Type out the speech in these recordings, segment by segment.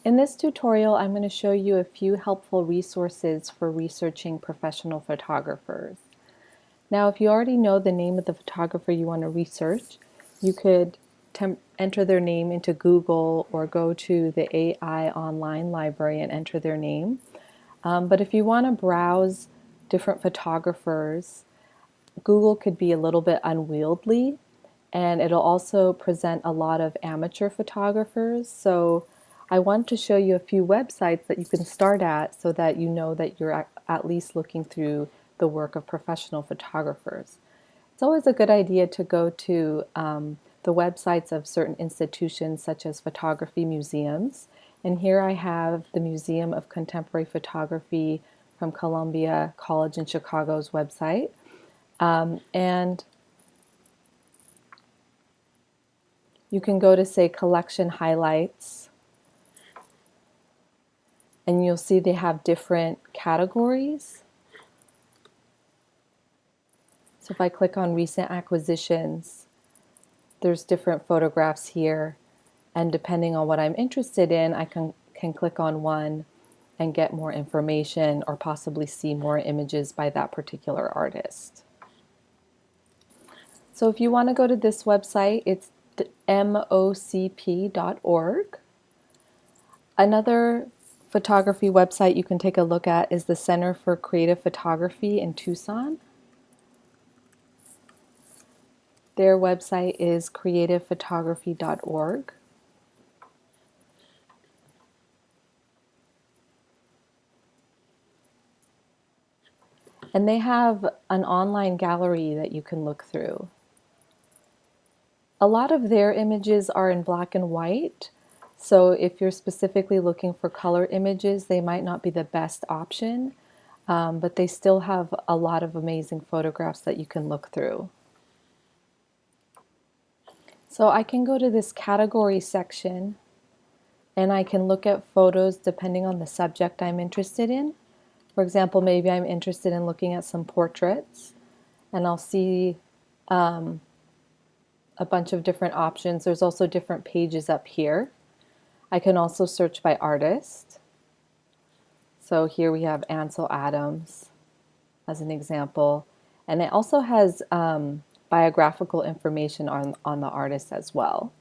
In this tutorial, I'm going to show you a few helpful resources for researching professional photographers. Now, if you already know the name of the photographer you want to research, you could enter their name into Google or go to the AI online library and enter their name. But if you want to browse different photographers, Google could be a little bit unwieldy, and it'll also present a lot of amateur photographers. So I want to show you a few websites that you can start at so that you know that you're at least looking through the work of professional photographers. It's always a good idea to go to the websites of certain institutions such as photography museums. And here I have the Museum of Contemporary Photography from Columbia College in Chicago's website. And you can go to, say, collection highlights, and you'll see they have different categories. So if I click on recent acquisitions, there's different photographs here, and depending on what I'm interested in, I can click on one and get more information or possibly see more images by that particular artist. So if you want to go to this website, it's mocp.org. Another photography website you can take a look at is the Center for Creative Photography in Tucson. Their website is creativephotography.org. And they have an online gallery that you can look through. A lot of their images are in black and white, so if you're specifically looking for color images, they might not be the best option, but they still have a lot of amazing photographs that you can look through. So I can go to this category section and I can look at photos depending on the subject I'm interested in. For example, maybe I'm interested in looking at some portraits, and I'll see a bunch of different options. There's also different pages up here. I can also search by artist. So here we have Ansel Adams as an example, and it also has biographical information on the artist as well.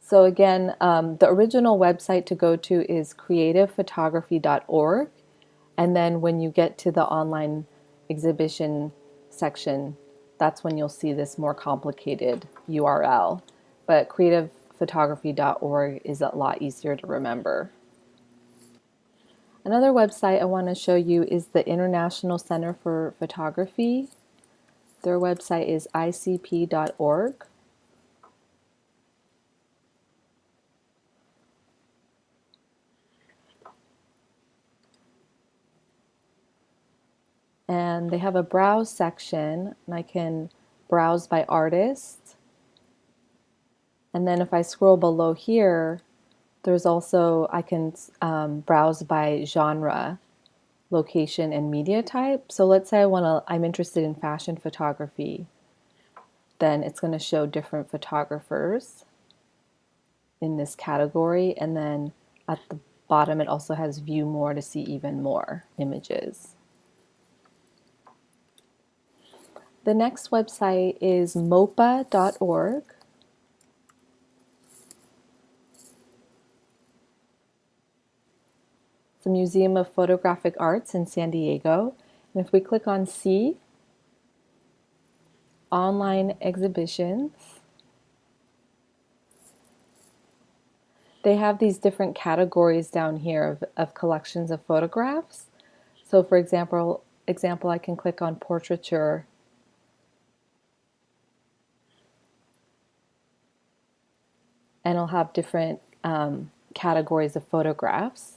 So again, the original website to go to is creativephotography.org, and then when you get to the online exhibition section, that's when you'll see this more complicated URL. But creativephotography.org is a lot easier to remember. Another website I want to show you is the International Center for Photography. Their website is icp.org. And they have a browse section, and I can browse by artist. And then if I scroll below here, there's also, I can browse by genre, location, and media type. So let's say I'm interested in fashion photography. Then it's going to show different photographers in this category. And then at the bottom, it also has view more to see even more images. The next website is mopa.org. It's a Museum of Photographic Arts in San Diego. And if we click on See, Online Exhibitions, they have these different categories down here of collections of photographs. So for example, I can click on Portraiture, and it'll have different categories of photographs.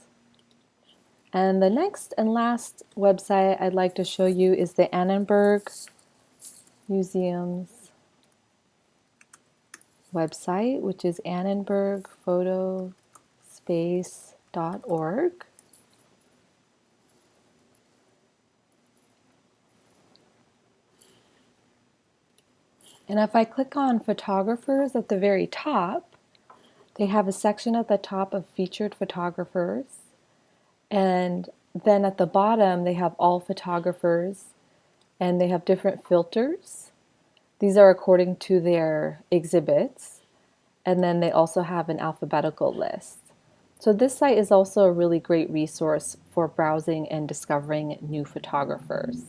And the next and last website I'd like to show you is the Annenberg Museum's website, which is annenbergphotospace.org. And if I click on photographers at the very top, They have a section at the top of featured photographers, and then at the bottom they have all photographers, and they have different filters. These are according to their exhibits, and then they also have an alphabetical list. So this site is also a really great resource for browsing and discovering new photographers.